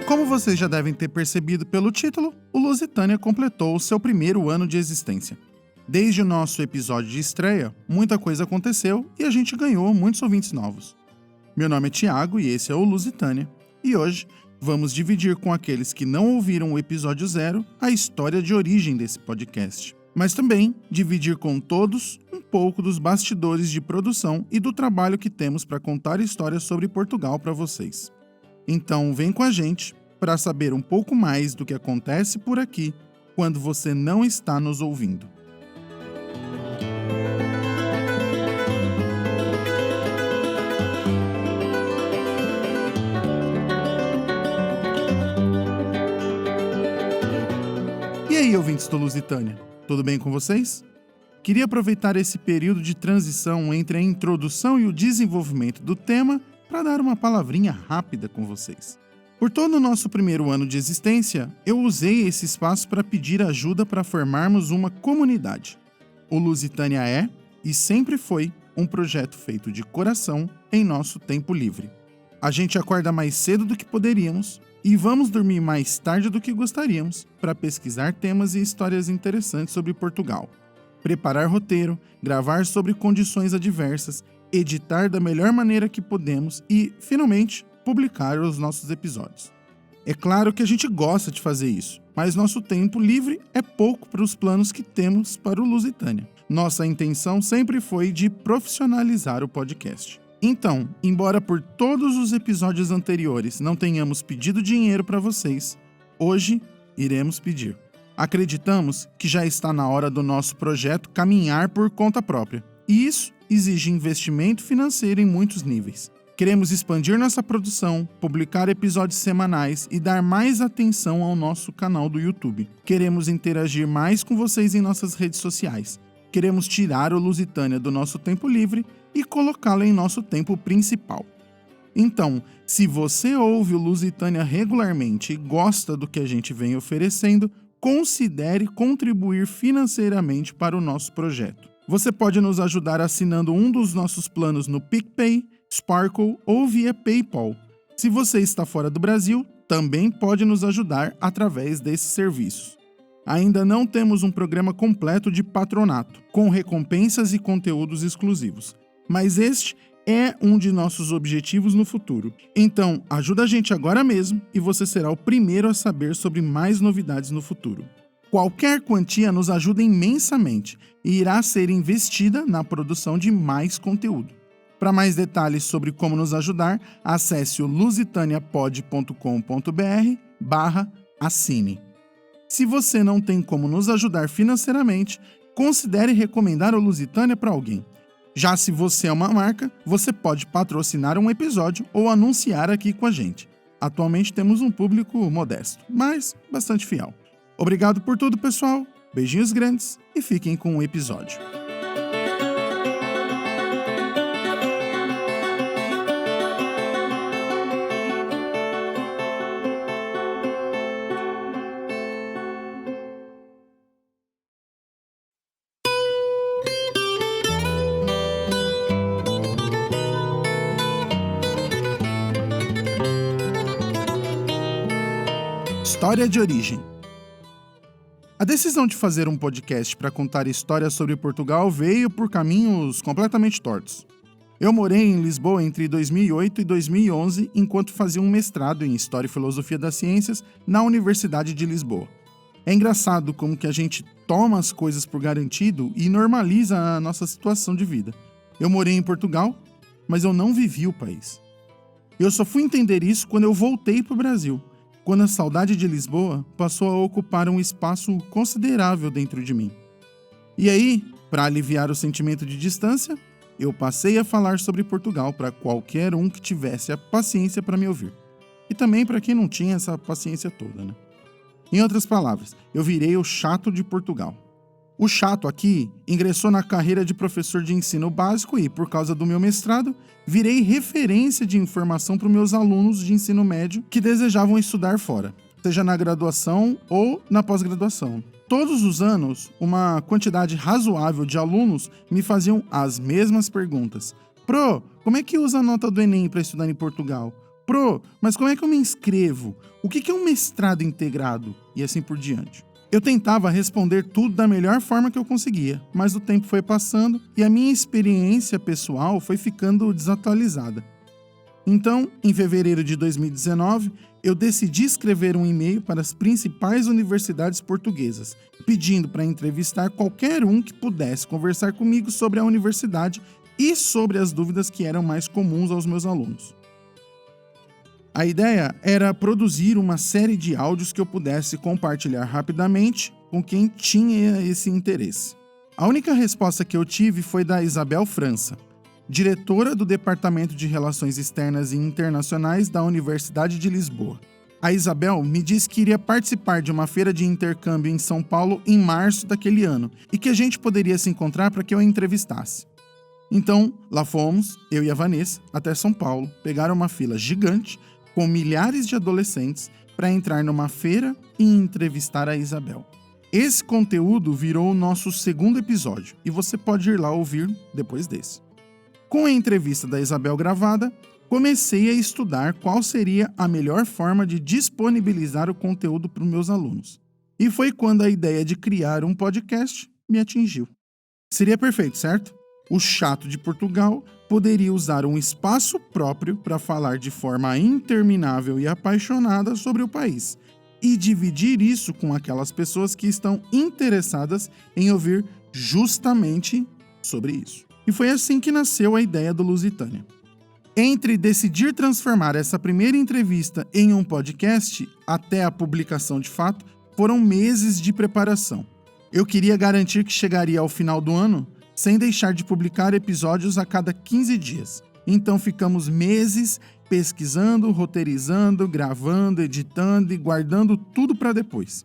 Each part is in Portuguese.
Como vocês já devem ter percebido pelo título, o Lusitânia completou o seu primeiro ano de existência. Desde o nosso episódio de estreia, muita coisa aconteceu e a gente ganhou muitos ouvintes novos. Meu nome é Thiago e esse é o Lusitânia, e hoje vamos dividir com aqueles que não ouviram o episódio 0 a história de origem desse podcast, mas também dividir com todos um pouco dos bastidores de produção e do trabalho que temos para contar histórias sobre Portugal para vocês. Então vem com a gente para saber um pouco mais do que acontece por aqui quando você não está nos ouvindo. E aí, ouvintes do Lusitânia, tudo bem com vocês? Queria aproveitar esse período de transição entre a introdução e o desenvolvimento do tema para dar uma palavrinha rápida com vocês. Por todo o nosso primeiro ano de existência, eu usei esse espaço para pedir ajuda para formarmos uma comunidade. O Lusitânia é, e sempre foi, um projeto feito de coração em nosso tempo livre. A gente acorda mais cedo do que poderíamos e vamos dormir mais tarde do que gostaríamos para pesquisar temas e histórias interessantes sobre Portugal, preparar roteiro, gravar sobre condições adversas, editar da melhor maneira que podemos e, finalmente, publicar os nossos episódios. É claro que a gente gosta de fazer isso, mas nosso tempo livre é pouco para os planos que temos para o Lusitânia. Nossa intenção sempre foi de profissionalizar o podcast. Então, embora por todos os episódios anteriores não tenhamos pedido dinheiro para vocês, hoje iremos pedir. Acreditamos que já está na hora do nosso projeto caminhar por conta própria, e isso exige investimento financeiro em muitos níveis. Queremos expandir nossa produção, publicar episódios semanais e dar mais atenção ao nosso canal do YouTube. Queremos interagir mais com vocês em nossas redes sociais. Queremos tirar o Lusitânia do nosso tempo livre e colocá-lo em nosso tempo principal. Então, se você ouve o Lusitânia regularmente e gosta do que a gente vem oferecendo, considere contribuir financeiramente para o nosso projeto. Você pode nos ajudar assinando um dos nossos planos no PicPay, Sparkle ou via PayPal. Se você está fora do Brasil, também pode nos ajudar através desses serviços. Ainda não temos um programa completo de patronato, com recompensas e conteúdos exclusivos, mas este é um de nossos objetivos no futuro. Então, ajuda a gente agora mesmo e você será o primeiro a saber sobre mais novidades no futuro. Qualquer quantia nos ajuda imensamente e irá ser investida na produção de mais conteúdo. Para mais detalhes sobre como nos ajudar, acesse o lusitania.pod.com.br/assine. Se você não tem como nos ajudar financeiramente, considere recomendar o Lusitânia para alguém. Já se você é uma marca, você pode patrocinar um episódio ou anunciar aqui com a gente. Atualmente temos um público modesto, mas bastante fiel. Obrigado por tudo, pessoal. Beijinhos grandes e fiquem com o episódio. História de origem. A decisão de fazer um podcast para contar histórias sobre Portugal veio por caminhos completamente tortos. Eu morei em Lisboa entre 2008 e 2011 enquanto fazia um mestrado em História e Filosofia das Ciências na Universidade de Lisboa. É engraçado como que a gente toma as coisas por garantido e normaliza a nossa situação de vida. Eu morei em Portugal, mas eu não vivi o país. Eu só fui entender isso quando eu voltei para o Brasil, quando a saudade de Lisboa passou a ocupar um espaço considerável dentro de mim. E aí, para aliviar o sentimento de distância, eu passei a falar sobre Portugal para qualquer um que tivesse a paciência para me ouvir. E também para quem não tinha essa paciência toda, né? Em outras palavras, eu virei o chato de Portugal. O chato aqui ingressou na carreira de professor de ensino básico e, por causa do meu mestrado, virei referência de informação para os meus alunos de ensino médio que desejavam estudar fora, seja na graduação ou na pós-graduação. Todos os anos, uma quantidade razoável de alunos me faziam as mesmas perguntas. Pro, como é que usa a nota do Enem para estudar em Portugal? Pro, mas como é que eu me inscrevo? O que é um mestrado integrado? E assim por diante. Eu tentava responder tudo da melhor forma que eu conseguia, mas o tempo foi passando e a minha experiência pessoal foi ficando desatualizada. Então, em fevereiro de 2019, eu decidi escrever um e-mail para as principais universidades portuguesas, pedindo para entrevistar qualquer um que pudesse conversar comigo sobre a universidade e sobre as dúvidas que eram mais comuns aos meus alunos. A ideia era produzir uma série de áudios que eu pudesse compartilhar rapidamente com quem tinha esse interesse. A única resposta que eu tive foi da Isabel França, diretora do Departamento de Relações Externas e Internacionais da Universidade de Lisboa. A Isabel me disse que iria participar de uma feira de intercâmbio em São Paulo em março daquele ano e que a gente poderia se encontrar para que eu a entrevistasse. Então, lá fomos, eu e a Vanessa, até São Paulo, pegaram uma fila gigante com milhares de adolescentes para entrar numa feira e entrevistar a Isabel. Esse conteúdo virou o nosso segundo episódio e você pode ir lá ouvir depois desse. Com a entrevista da Isabel gravada, comecei a estudar qual seria a melhor forma de disponibilizar o conteúdo para os meus alunos. E foi quando a ideia de criar um podcast me atingiu. Seria perfeito, certo? O chato de Portugal poderia usar um espaço próprio para falar de forma interminável e apaixonada sobre o país e dividir isso com aquelas pessoas que estão interessadas em ouvir justamente sobre isso. E foi assim que nasceu a ideia do Lusitânia. Entre decidir transformar essa primeira entrevista em um podcast até a publicação de fato, foram meses de preparação. Eu queria garantir que chegaria ao final do ano sem deixar de publicar episódios a cada 15 dias. Então ficamos meses pesquisando, roteirizando, gravando, editando e guardando tudo para depois.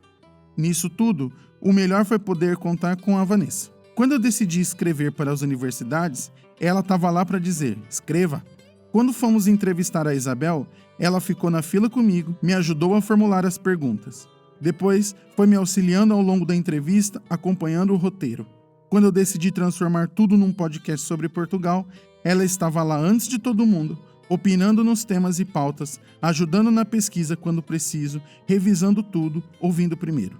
Nisso tudo, o melhor foi poder contar com a Vanessa. Quando eu decidi escrever para as universidades, ela estava lá para dizer, escreva. Quando fomos entrevistar a Isabel, ela ficou na fila comigo, me ajudou a formular as perguntas. Depois, foi me auxiliando ao longo da entrevista, acompanhando o roteiro. Quando eu decidi transformar tudo num podcast sobre Portugal, ela estava lá antes de todo mundo, opinando nos temas e pautas, ajudando na pesquisa quando preciso, revisando tudo, ouvindo primeiro.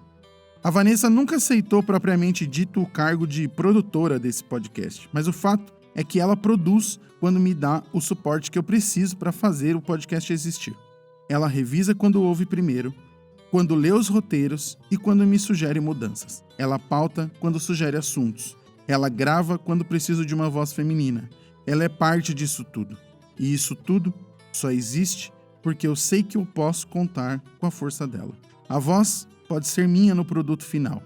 A Vanessa nunca aceitou propriamente dito o cargo de produtora desse podcast, mas o fato é que ela produz quando me dá o suporte que eu preciso para fazer o podcast existir. Ela revisa quando ouve primeiro, quando lê os roteiros e quando me sugere mudanças. Ela pauta quando sugere assuntos. Ela grava quando preciso de uma voz feminina. Ela é parte disso tudo. E isso tudo só existe porque eu sei que eu posso contar com a força dela. A voz pode ser minha no produto final,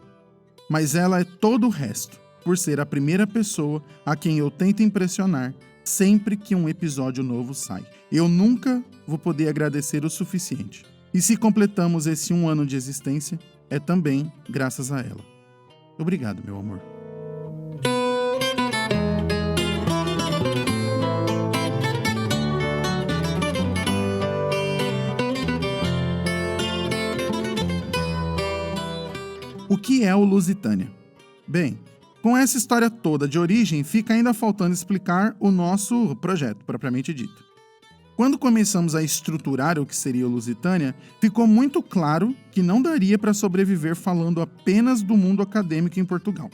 mas ela é todo o resto, por ser a primeira pessoa a quem eu tento impressionar sempre que um episódio novo sai. Eu nunca vou poder agradecer o suficiente. E se completamos esse 1 ano de existência, é também graças a ela. Obrigado, meu amor. O que é o Lusitânia? Bem, com essa história toda de origem, fica ainda faltando explicar o nosso projeto, propriamente dito. Quando começamos a estruturar o que seria o Lusitânia, ficou muito claro que não daria para sobreviver falando apenas do mundo acadêmico em Portugal.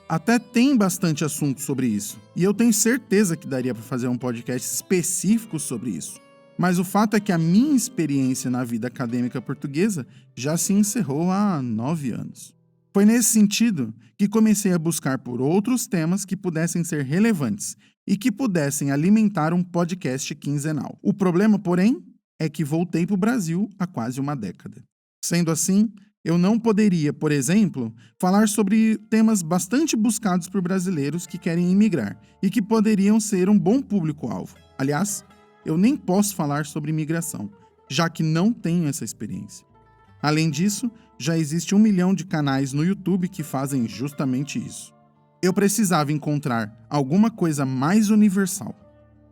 Até tem bastante assunto sobre isso, e eu tenho certeza que daria para fazer um podcast específico sobre isso. Mas o fato é que a minha experiência na vida acadêmica portuguesa já se encerrou há 9 anos. Foi nesse sentido que comecei a buscar por outros temas que pudessem ser relevantes e que pudessem alimentar um podcast quinzenal. O problema, porém, é que voltei para o Brasil há quase uma década. Sendo assim, eu não poderia, por exemplo, falar sobre temas bastante buscados por brasileiros que querem imigrar e que poderiam ser um bom público-alvo. Aliás, eu nem posso falar sobre imigração, já que não tenho essa experiência. Além disso, já existe 1 milhão de canais no YouTube que fazem justamente isso. Eu precisava encontrar alguma coisa mais universal.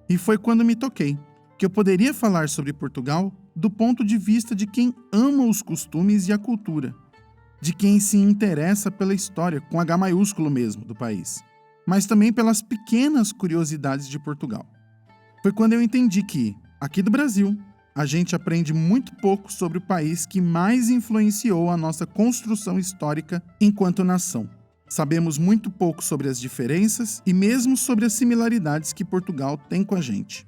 E foi quando me toquei que eu poderia falar sobre Portugal do ponto de vista de quem ama os costumes e a cultura, de quem se interessa pela história, com H maiúsculo mesmo, do país, mas também pelas pequenas curiosidades de Portugal. Foi quando eu entendi que, aqui do Brasil, a gente aprende muito pouco sobre o país que mais influenciou a nossa construção histórica enquanto nação. Sabemos muito pouco sobre as diferenças e mesmo sobre as similaridades que Portugal tem com a gente.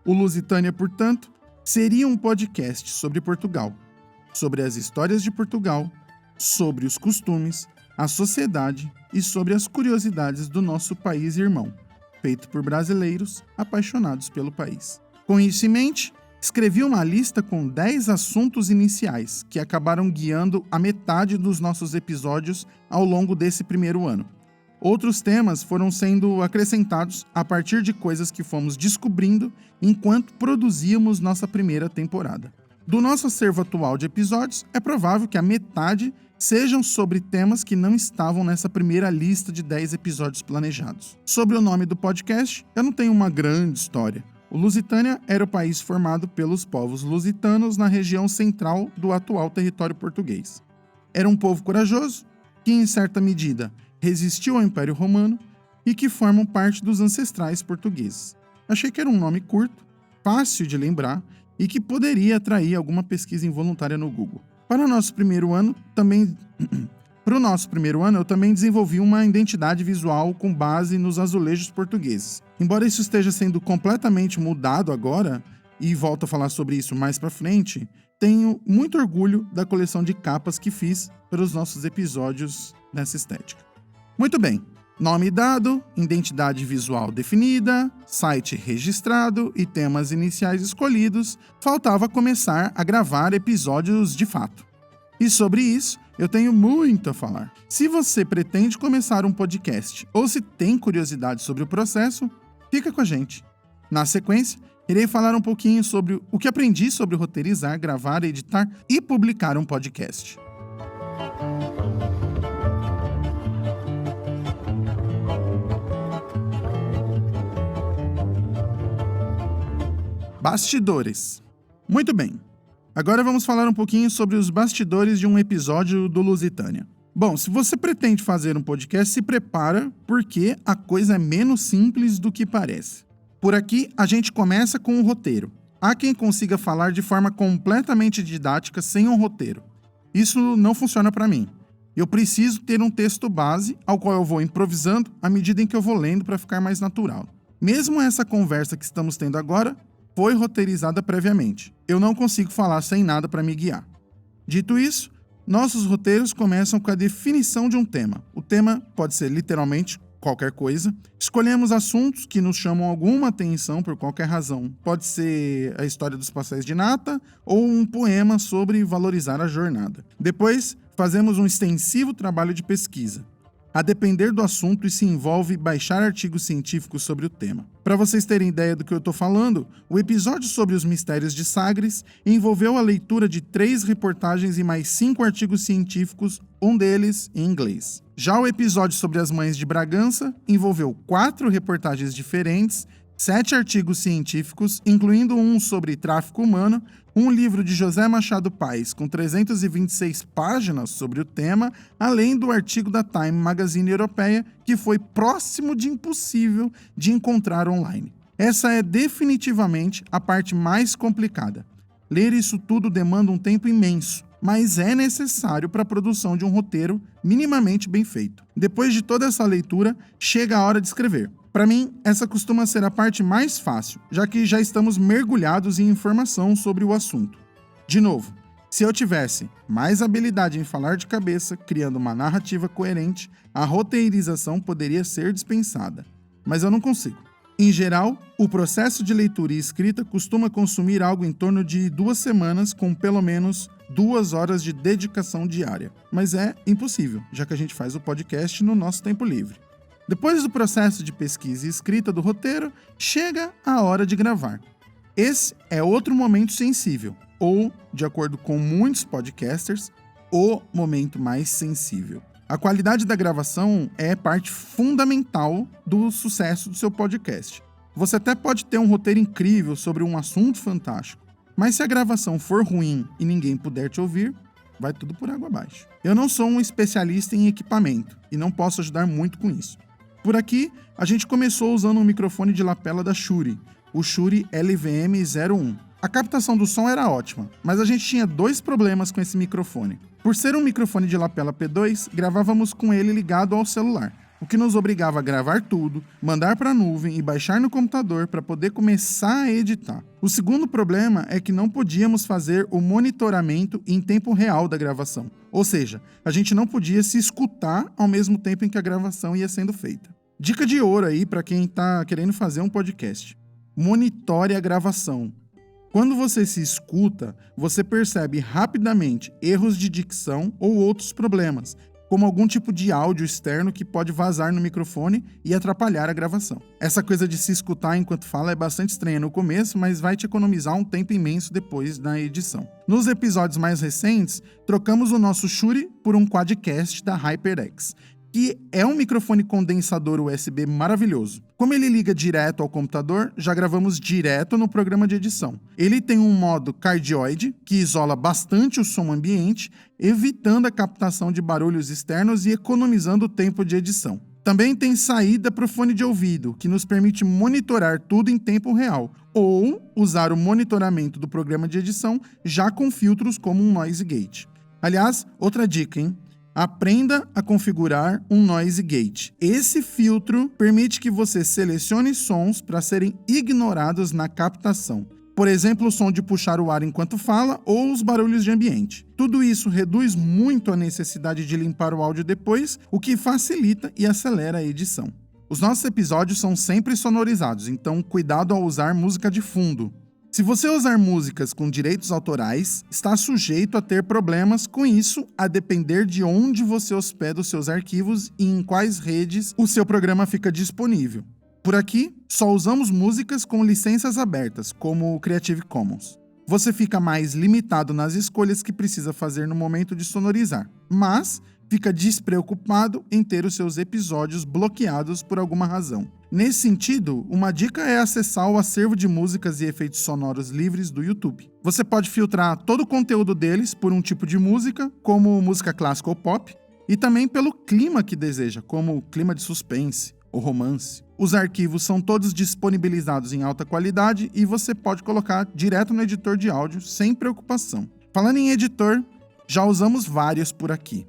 O Lusitânia, portanto, seria um podcast sobre Portugal, sobre as histórias de Portugal, sobre os costumes, a sociedade e sobre as curiosidades do nosso país irmão, feito por brasileiros apaixonados pelo país. Com isso em mente, escrevi uma lista com 10 assuntos iniciais que acabaram guiando a metade dos nossos episódios ao longo desse primeiro ano. Outros temas foram sendo acrescentados a partir de coisas que fomos descobrindo enquanto produzíamos nossa primeira temporada. Do nosso acervo atual de episódios, é provável que a metade sejam sobre temas que não estavam nessa primeira lista de 10 episódios planejados. Sobre o nome do podcast, eu não tenho uma grande história. O Lusitânia era o país formado pelos povos lusitanos na região central do atual território português. Era um povo corajoso, que em certa medida resistiu ao Império Romano e que formam parte dos ancestrais portugueses. Achei que era um nome curto, fácil de lembrar e que poderia atrair alguma pesquisa involuntária no Google. Para o nosso primeiro ano, eu também desenvolvi uma identidade visual com base nos azulejos portugueses. Embora isso esteja sendo completamente mudado agora, e volto a falar sobre isso mais pra frente, tenho muito orgulho da coleção de capas que fiz para os nossos episódios nessa estética. Muito bem, nome dado, identidade visual definida, site registrado e temas iniciais escolhidos, faltava começar a gravar episódios de fato. E sobre isso, eu tenho muito a falar. Se você pretende começar um podcast ou se tem curiosidade sobre o processo, fica com a gente. Na sequência, irei falar um pouquinho sobre o que aprendi sobre roteirizar, gravar, editar e publicar um podcast. Bastidores. Muito bem. Agora vamos falar um pouquinho sobre os bastidores de um episódio do Lusitânia. Bom, se você pretende fazer um podcast, se prepara, porque a coisa é menos simples do que parece. Por aqui, a gente começa com um roteiro. Há quem consiga falar de forma completamente didática sem um roteiro. Isso não funciona para mim. Eu preciso ter um texto base, ao qual eu vou improvisando à medida em que eu vou lendo para ficar mais natural. Mesmo essa conversa que estamos tendo agora foi roteirizada previamente. Eu não consigo falar sem nada para me guiar. Dito isso, nossos roteiros começam com a definição de um tema. O tema pode ser literalmente qualquer coisa. Escolhemos assuntos que nos chamam alguma atenção por qualquer razão. Pode ser a história dos pastéis de nata ou um poema sobre valorizar a jornada. Depois, fazemos um extensivo trabalho de pesquisa. A depender do assunto, isso envolve baixar artigos científicos sobre o tema. Para vocês terem ideia do que eu estou falando, o episódio sobre os mistérios de Sagres envolveu a leitura de 3 reportagens e mais 5 artigos científicos, um deles em inglês. Já o episódio sobre as mães de Bragança envolveu 4 reportagens diferentes, 7 artigos científicos, incluindo um sobre tráfico humano, um livro de José Machado Paes com 326 páginas sobre o tema, além do artigo da Time Magazine Europeia, que foi próximo de impossível de encontrar online. Essa é definitivamente a parte mais complicada. Ler isso tudo demanda um tempo imenso, mas é necessário para a produção de um roteiro minimamente bem feito. Depois de toda essa leitura, chega a hora de escrever. Para mim, essa costuma ser a parte mais fácil, já que já estamos mergulhados em informação sobre o assunto. De novo, se eu tivesse mais habilidade em falar de cabeça, criando uma narrativa coerente, a roteirização poderia ser dispensada. Mas eu não consigo. Em geral, o processo de leitura e escrita costuma consumir algo em torno de 2 semanas, com pelo menos 2 horas de dedicação diária. Mas é impossível, já que a gente faz o podcast no nosso tempo livre. Depois do processo de pesquisa e escrita do roteiro, chega a hora de gravar. Esse é outro momento sensível, ou de acordo com muitos podcasters, o momento mais sensível. A qualidade da gravação é parte fundamental do sucesso do seu podcast. Você até pode ter um roteiro incrível sobre um assunto fantástico, mas se a gravação for ruim e ninguém puder te ouvir, vai tudo por água abaixo. Eu não sou um especialista em equipamento e não posso ajudar muito com isso. Por aqui, a gente começou usando um microfone de lapela da Shure, o Shure LVM-01. A captação do som era ótima, mas a gente tinha 2 problemas com esse microfone. Por ser um microfone de lapela P2, gravávamos com ele ligado ao celular, o que nos obrigava a gravar tudo, mandar para a nuvem e baixar no computador para poder começar a editar. O segundo problema é que não podíamos fazer o monitoramento em tempo real da gravação, ou seja, a gente não podia se escutar ao mesmo tempo em que a gravação ia sendo feita. Dica de ouro aí para quem está querendo fazer um podcast: monitore a gravação. Quando você se escuta, você percebe rapidamente erros de dicção ou outros problemas, como algum tipo de áudio externo que pode vazar no microfone e atrapalhar a gravação. Essa coisa de se escutar enquanto fala é bastante estranha no começo, mas vai te economizar um tempo imenso depois na edição. Nos episódios mais recentes, trocamos o nosso Shure por um quadcast da HyperX, que é um microfone condensador USB maravilhoso. Como ele liga direto ao computador, já gravamos direto no programa de edição. Ele tem um modo cardioide, que isola bastante o som ambiente, evitando a captação de barulhos externos e economizando o tempo de edição. Também tem saída para o fone de ouvido, que nos permite monitorar tudo em tempo real, ou usar o monitoramento do programa de edição já com filtros como um noise gate. Aliás, outra dica, hein? Aprenda a configurar um noise gate. Esse filtro permite que você selecione sons para serem ignorados na captação. Por exemplo, o som de puxar o ar enquanto fala ou os barulhos de ambiente. Tudo isso reduz muito a necessidade de limpar o áudio depois, o que facilita e acelera a edição. Os nossos episódios são sempre sonorizados, então cuidado ao usar música de fundo. Se você usar músicas com direitos autorais, está sujeito a ter problemas com isso, a depender de onde você hospeda os seus arquivos e em quais redes o seu programa fica disponível. Por aqui, só usamos músicas com licenças abertas, como o Creative Commons. Você fica mais limitado nas escolhas que precisa fazer no momento de sonorizar, mas fica despreocupado em ter os seus episódios bloqueados por alguma razão. Nesse sentido, uma dica é acessar o acervo de músicas e efeitos sonoros livres do YouTube. Você pode filtrar todo o conteúdo deles por um tipo de música, como música clássica ou pop, e também pelo clima que deseja, como clima de suspense ou romance. Os arquivos são todos disponibilizados em alta qualidade e você pode colocar direto no editor de áudio sem preocupação. Falando em editor, já usamos vários por aqui.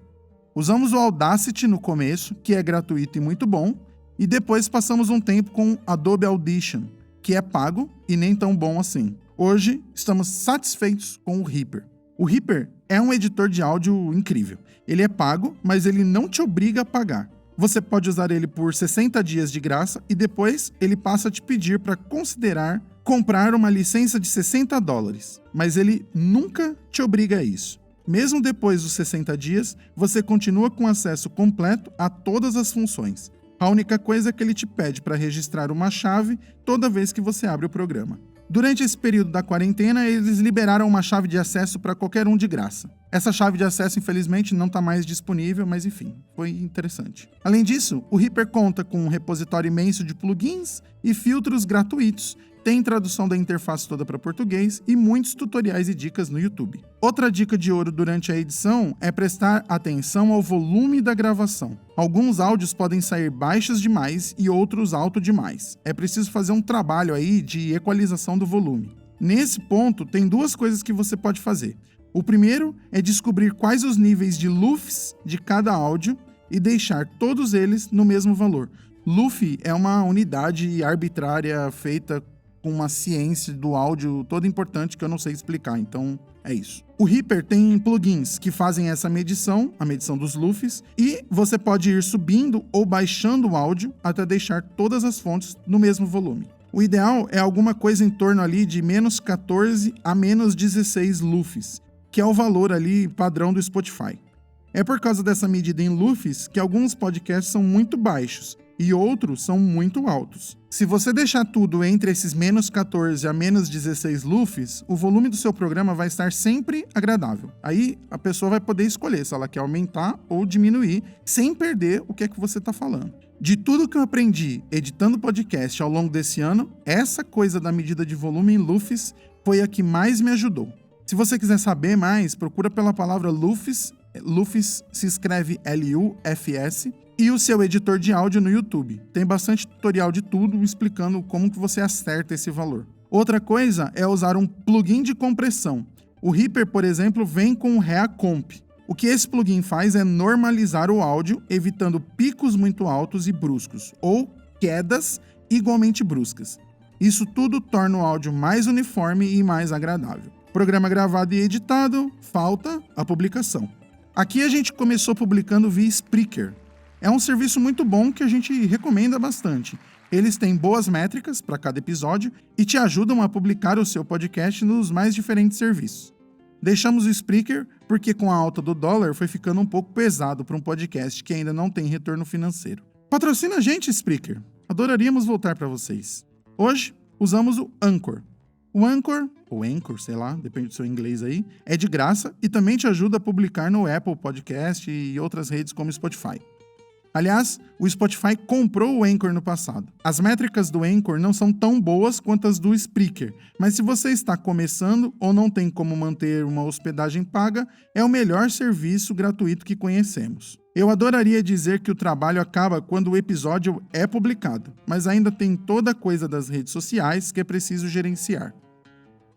Usamos o Audacity no começo, que é gratuito e muito bom, e depois passamos um tempo com Adobe Audition, que é pago e nem tão bom assim. Hoje, estamos satisfeitos com o Reaper. O Reaper é um editor de áudio incrível. Ele é pago, mas ele não te obriga a pagar. Você pode usar ele por 60 dias de graça e depois ele passa a te pedir para considerar comprar uma licença de $60, mas ele nunca te obriga a isso. Mesmo depois dos 60 dias, você continua com acesso completo a todas as funções. A única coisa é que ele te pede para registrar uma chave toda vez que você abre o programa. Durante esse período da quarentena, eles liberaram uma chave de acesso para qualquer um de graça. Essa chave de acesso, infelizmente, não está mais disponível, mas enfim, foi interessante. Além disso, o Reaper conta com um repositório imenso de plugins e filtros gratuitos, tem tradução da interface toda para português e muitos tutoriais e dicas no YouTube. Outra dica de ouro durante a edição é prestar atenção ao volume da gravação. Alguns áudios podem sair baixos demais e outros alto demais. É preciso fazer um trabalho aí de equalização do volume. Nesse ponto, tem 2 coisas que você pode fazer. O primeiro é descobrir quais os níveis de LUFS de cada áudio e deixar todos eles no mesmo valor. LUF é uma unidade arbitrária feita com uma ciência do áudio toda importante que eu não sei explicar, então é isso. O Reaper tem plugins que fazem essa medição, a medição dos LUFs, e você pode ir subindo ou baixando o áudio até deixar todas as fontes no mesmo volume. O ideal é alguma coisa em torno ali de menos 14 a menos 16 LUFs, que é o valor ali padrão do Spotify. É por causa dessa medida em LUFs que alguns podcasts são muito baixos, e outros são muito altos. Se você deixar tudo entre esses menos 14 a menos 16 LUFS, o volume do seu programa vai estar sempre agradável. Aí a pessoa vai poder escolher se ela quer aumentar ou diminuir, sem perder o que é que você está falando. De tudo que eu aprendi editando podcast ao longo desse ano, essa coisa da medida de volume em LUFS foi a que mais me ajudou. Se você quiser saber mais, procura pela palavra LUFS. LUFS se escreve L-U-F-S. E o seu editor de áudio no YouTube. Tem bastante tutorial de tudo explicando como que você acerta esse valor. Outra coisa é usar um plugin de compressão. O Reaper, por exemplo, vem com o Reacomp. O que esse plugin faz é normalizar o áudio, evitando picos muito altos e bruscos, ou quedas igualmente bruscas. Isso tudo torna o áudio mais uniforme e mais agradável. Programa gravado e editado, falta a publicação. Aqui a gente começou publicando via Spreaker. É um serviço muito bom que a gente recomenda bastante. Eles têm boas métricas para cada episódio e te ajudam a publicar o seu podcast nos mais diferentes serviços. Deixamos o Spreaker porque com a alta do dólar foi ficando um pouco pesado para um podcast que ainda não tem retorno financeiro. Patrocina a gente, Spreaker. Adoraríamos voltar para vocês. Hoje, usamos o Anchor. O Anchor, ou Anchor, sei lá, depende do seu inglês aí, é de graça e também te ajuda a publicar no Apple Podcast e outras redes como Spotify. Aliás, o Spotify comprou o Anchor no passado. As métricas do Anchor não são tão boas quanto as do Spreaker, mas se você está começando ou não tem como manter uma hospedagem paga, é o melhor serviço gratuito que conhecemos. Eu adoraria dizer que o trabalho acaba quando o episódio é publicado, mas ainda tem toda a coisa das redes sociais que é preciso gerenciar.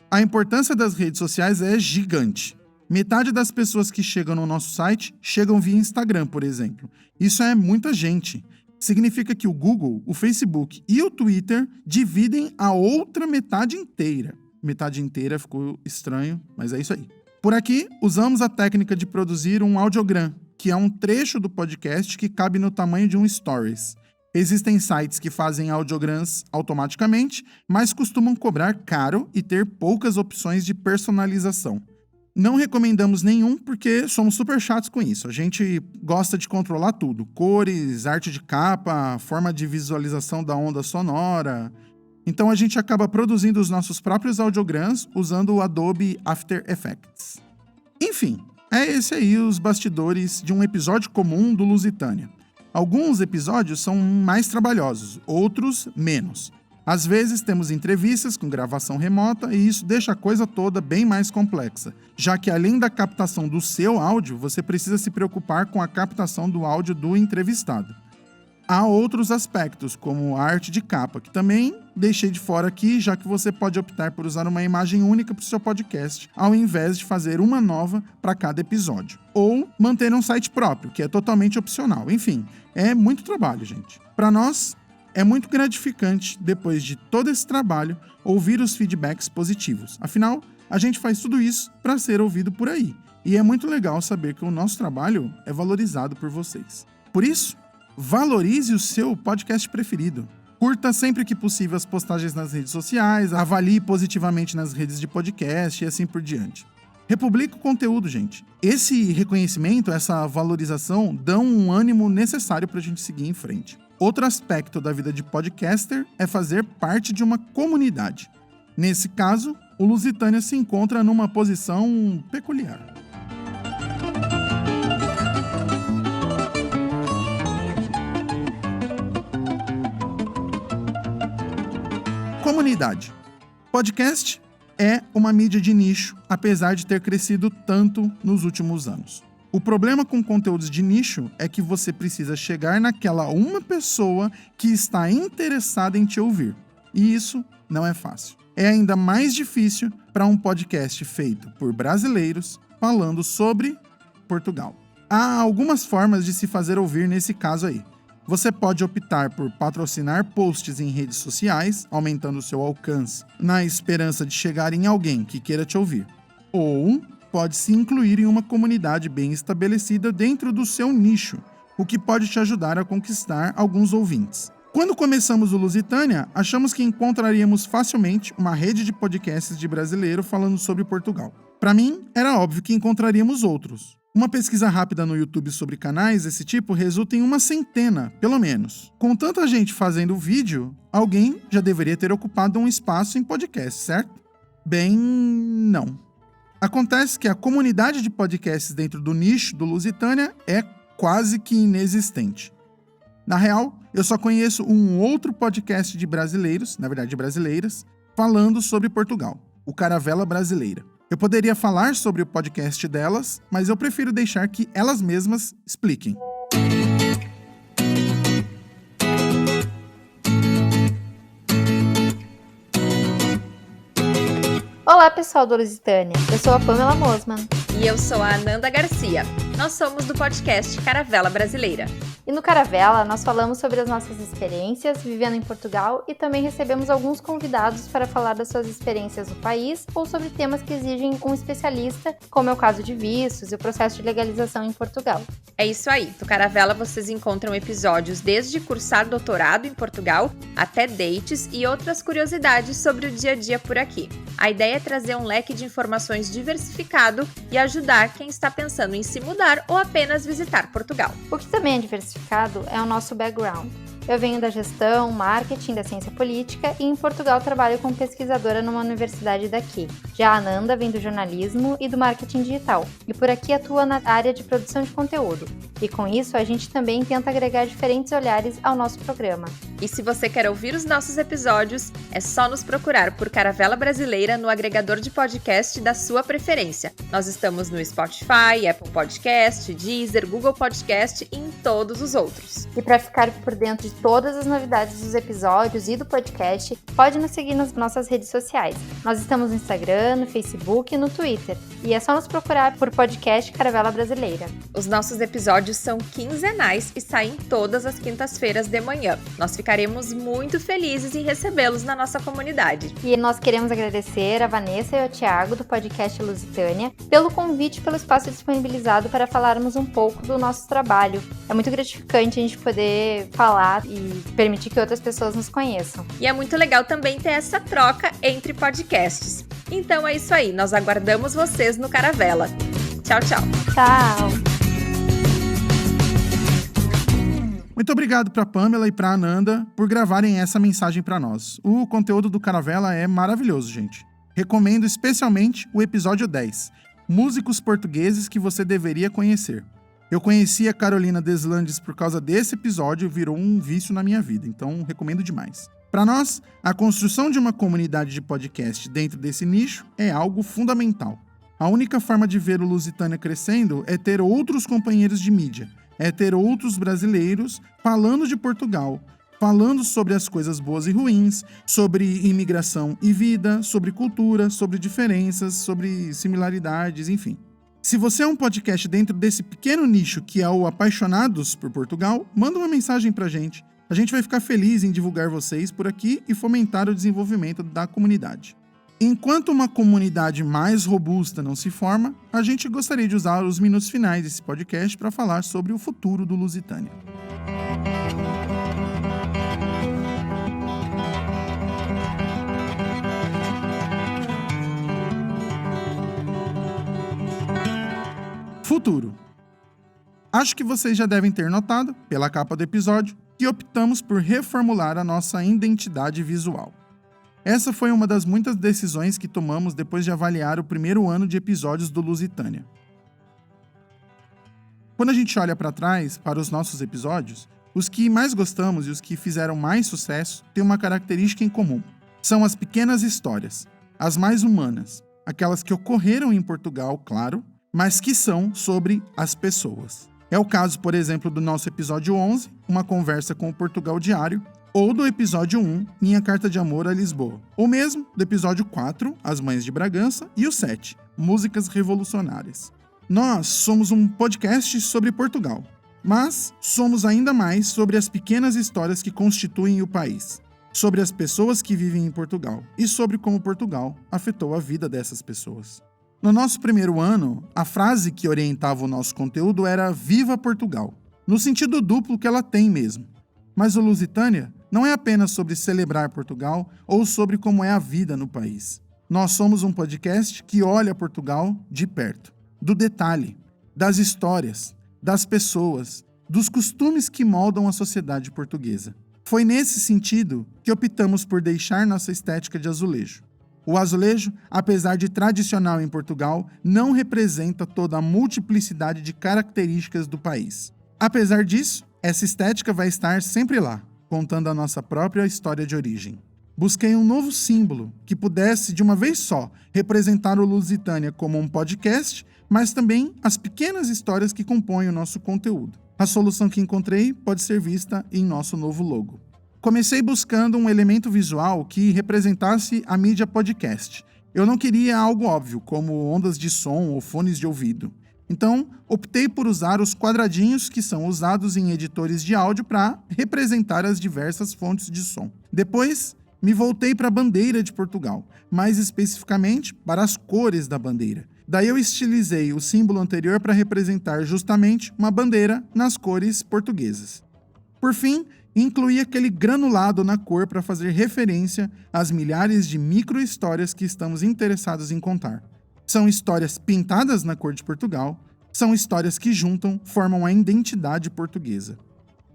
A importância das redes sociais é gigante. Metade das pessoas que chegam no nosso site chegam via Instagram, por exemplo. Isso é muita gente. Significa que o Google, o Facebook e o Twitter dividem a outra metade inteira. Metade inteira ficou estranho, mas é isso aí. Por aqui, usamos a técnica de produzir um audiogram, que é um trecho do podcast que cabe no tamanho de um stories. Existem sites que fazem audiograms automaticamente, mas costumam cobrar caro e ter poucas opções de personalização. Não recomendamos nenhum porque somos super chatos com isso. A gente gosta de controlar tudo. Cores, arte de capa, forma de visualização da onda sonora. Então a gente acaba produzindo os nossos próprios audiograms usando o Adobe After Effects. Enfim, é esse aí os bastidores de um episódio comum do Lusitânia. Alguns episódios são mais trabalhosos, outros menos. Às vezes temos entrevistas com gravação remota e isso deixa a coisa toda bem mais complexa, já que além da captação do seu áudio, você precisa se preocupar com a captação do áudio do entrevistado. Há outros aspectos, como a arte de capa, que também deixei de fora aqui, já que você pode optar por usar uma imagem única para o seu podcast, ao invés de fazer uma nova para cada episódio. Ou manter um site próprio, que é totalmente opcional. Enfim, é muito trabalho, gente. Para nós, é muito gratificante, depois de todo esse trabalho, ouvir os feedbacks positivos. Afinal, a gente faz tudo isso para ser ouvido por aí. E é muito legal saber que o nosso trabalho é valorizado por vocês. Por isso, valorize o seu podcast preferido. Curta sempre que possível as postagens nas redes sociais, avalie positivamente nas redes de podcast e assim por diante. Republique o conteúdo, gente. Esse reconhecimento, essa valorização, dão um ânimo necessário para a gente seguir em frente. Outro aspecto da vida de podcaster é fazer parte de uma comunidade. Nesse caso, o Lusitânia se encontra numa posição peculiar. Comunidade. Podcast é uma mídia de nicho, apesar de ter crescido tanto nos últimos anos. O problema com conteúdos de nicho é que você precisa chegar naquela uma pessoa que está interessada em te ouvir. E isso não é fácil. É ainda mais difícil para um podcast feito por brasileiros falando sobre Portugal. Há algumas formas de se fazer ouvir nesse caso aí. Você pode optar por patrocinar posts em redes sociais, aumentando seu alcance, na esperança de chegar em alguém que queira te ouvir. Ou pode se incluir em uma comunidade bem estabelecida dentro do seu nicho, o que pode te ajudar a conquistar alguns ouvintes. Quando começamos o Lusitânia, achamos que encontraríamos facilmente uma rede de podcasts de brasileiro falando sobre Portugal. Para mim, era óbvio que encontraríamos outros. Uma pesquisa rápida no YouTube sobre canais desse tipo resulta em uma centena, pelo menos. Com tanta gente fazendo vídeo, alguém já deveria ter ocupado um espaço em podcast, certo? Bem, não. Acontece que a comunidade de podcasts dentro do nicho do Lusitânia é quase que inexistente. Na real, eu só conheço um outro podcast de brasileiros, na verdade brasileiras, falando sobre Portugal, o Caravela Brasileira. Eu poderia falar sobre o podcast delas, mas eu prefiro deixar que elas mesmas expliquem. Olá, pessoal do Lusitânia. Eu sou a Pamela Mosman. E eu sou a Ananda Garcia. Nós somos do podcast Caravela Brasileira. E no Caravela, nós falamos sobre as nossas experiências vivendo em Portugal e também recebemos alguns convidados para falar das suas experiências no país ou sobre temas que exigem um especialista, como é o caso de vistos e o processo de legalização em Portugal. É isso aí. No Caravela vocês encontram episódios desde cursar doutorado em Portugal até dates e outras curiosidades sobre o dia a dia por aqui. A ideia é trazer um leque de informações diversificado e ajudar quem está pensando em se mudar ou apenas visitar Portugal. O que também é diversificado é o nosso background. Eu venho da gestão, marketing, da ciência política e em Portugal trabalho como pesquisadora numa universidade daqui. Já a Ananda vem do jornalismo e do marketing digital e por aqui atua na área de produção de conteúdo. E com isso a gente também tenta agregar diferentes olhares ao nosso programa. E se você quer ouvir os nossos episódios, é só nos procurar por Caravela Brasileira no agregador de podcast da sua preferência. Nós estamos no Spotify, Apple Podcast, Deezer, Google Podcast e em todos os outros. E para ficar por dentro de todas as novidades dos episódios e do podcast, pode nos seguir nas nossas redes sociais. Nós estamos no Instagram, no Facebook e no Twitter. E é só nos procurar por podcast Caravela Brasileira. Os nossos episódios são quinzenais e saem todas as quintas-feiras de manhã. Nós ficaremos muito felizes em recebê-los na nossa comunidade. E nós queremos agradecer a Vanessa e ao Thiago do podcast Lusitânia pelo convite e pelo espaço disponibilizado para falarmos um pouco do nosso trabalho. É muito gratificante a gente poder falar e permitir que outras pessoas nos conheçam. E é muito legal também ter essa troca entre podcasts. Então é isso aí, nós aguardamos vocês no Caravela. Tchau, tchau. Tchau. Muito obrigado para Pamela e para Ananda por gravarem essa mensagem para nós. O conteúdo do Caravela é maravilhoso, gente. Recomendo especialmente o episódio 10, Músicos Portugueses que você deveria conhecer. Eu conheci a Carolina Deslandes por causa desse episódio e virou um vício na minha vida, então recomendo demais. Para nós, a construção de uma comunidade de podcast dentro desse nicho é algo fundamental. A única forma de ver o Lusitânia crescendo é ter outros companheiros de mídia, é ter outros brasileiros falando de Portugal, falando sobre as coisas boas e ruins, sobre imigração e vida, sobre cultura, sobre diferenças, sobre similaridades, enfim. Se você é um podcast dentro desse pequeno nicho que é o Apaixonados por Portugal, manda uma mensagem pra gente. A gente vai ficar feliz em divulgar vocês por aqui e fomentar o desenvolvimento da comunidade. Enquanto uma comunidade mais robusta não se forma, a gente gostaria de usar os minutos finais desse podcast para falar sobre o futuro do Lusitânia. Futuro. Acho que vocês já devem ter notado, pela capa do episódio, que optamos por reformular a nossa identidade visual. Essa foi uma das muitas decisões que tomamos depois de avaliar o primeiro ano de episódios do Lusitânia. Quando a gente olha para trás, para os nossos episódios, os que mais gostamos e os que fizeram mais sucesso têm uma característica em comum. São as pequenas histórias, as mais humanas, aquelas que ocorreram em Portugal, claro, mas que são sobre as pessoas. É o caso, por exemplo, do nosso episódio 11, Uma Conversa com o Portugal Diário, ou do episódio 1, Minha Carta de Amor a Lisboa, ou mesmo do episódio 4, As Mães de Bragança, e o 7, Músicas Revolucionárias. Nós somos um podcast sobre Portugal, mas somos ainda mais sobre as pequenas histórias que constituem o país, sobre as pessoas que vivem em Portugal e sobre como Portugal afetou a vida dessas pessoas. No nosso primeiro ano, a frase que orientava o nosso conteúdo era Viva Portugal, no sentido duplo que ela tem mesmo. Mas o Lusitânia não é apenas sobre celebrar Portugal ou sobre como é a vida no país. Nós somos um podcast que olha Portugal de perto, do detalhe. das histórias, das pessoas, dos costumes que moldam a sociedade portuguesa. Foi nesse sentido que optamos por deixar nossa estética de azulejo. O azulejo, apesar de tradicional em Portugal, não representa toda a multiplicidade de características do país. Apesar disso, essa estética vai estar sempre lá, contando a nossa própria história de origem. Busquei um novo símbolo que pudesse, de uma vez só, representar o Lusitânia como um podcast, mas também as pequenas histórias que compõem o nosso conteúdo. A solução que encontrei pode ser vista em nosso novo logo. Comecei buscando um elemento visual que representasse a mídia podcast. Eu não queria algo óbvio, como ondas de som ou fones de ouvido. Então, optei por usar os quadradinhos que são usados em editores de áudio para representar as diversas fontes de som. Depois, me voltei para a bandeira de Portugal, mais especificamente para as cores da bandeira. Daí eu estilizei o símbolo anterior para representar justamente uma bandeira nas cores portuguesas. Por fim, incluí aquele granulado na cor para fazer referência às milhares de micro-histórias que estamos interessados em contar. São histórias pintadas na cor de Portugal, são histórias que juntam, formam a identidade portuguesa.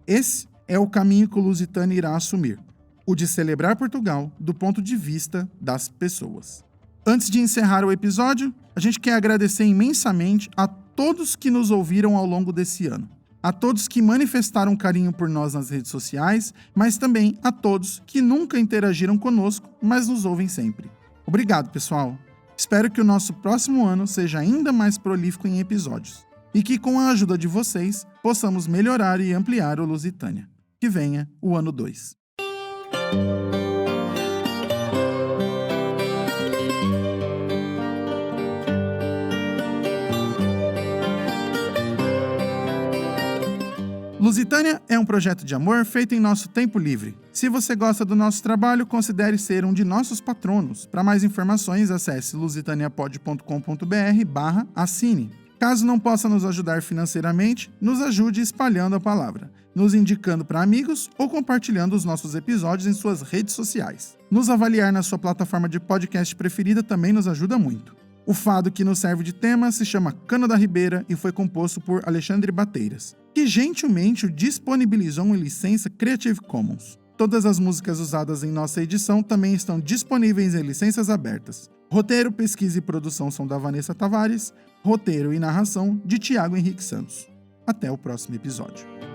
Esse é o caminho que o Lusitânia irá assumir. O de celebrar Portugal do ponto de vista das pessoas. Antes de encerrar o episódio, a gente quer agradecer imensamente a todos que nos ouviram ao longo desse ano. A todos que manifestaram carinho por nós nas redes sociais, mas também a todos que nunca interagiram conosco, mas nos ouvem sempre. Obrigado, pessoal! Espero que o nosso próximo ano seja ainda mais prolífico em episódios e que, com a ajuda de vocês, possamos melhorar e ampliar o Lusitânia. Que venha o ano 2. Lusitânia é um projeto de amor feito em nosso tempo livre. Se você gosta do nosso trabalho, considere ser um de nossos patronos. Para mais informações, acesse lusitaniapod.com.br/assine. Caso não possa nos ajudar financeiramente, nos ajude espalhando a palavra, nos indicando para amigos ou compartilhando os nossos episódios em suas redes sociais. Nos avaliar na sua plataforma de podcast preferida também nos ajuda muito. O fado que nos serve de tema se chama Cano da Ribeira e foi composto por Alexandre Bateiras, que gentilmente o disponibilizou em licença Creative Commons. Todas as músicas usadas em nossa edição também estão disponíveis em licenças abertas. Roteiro, pesquisa e produção são da Vanessa Tavares, roteiro e narração de Tiago Henrique Santos. Até o próximo episódio.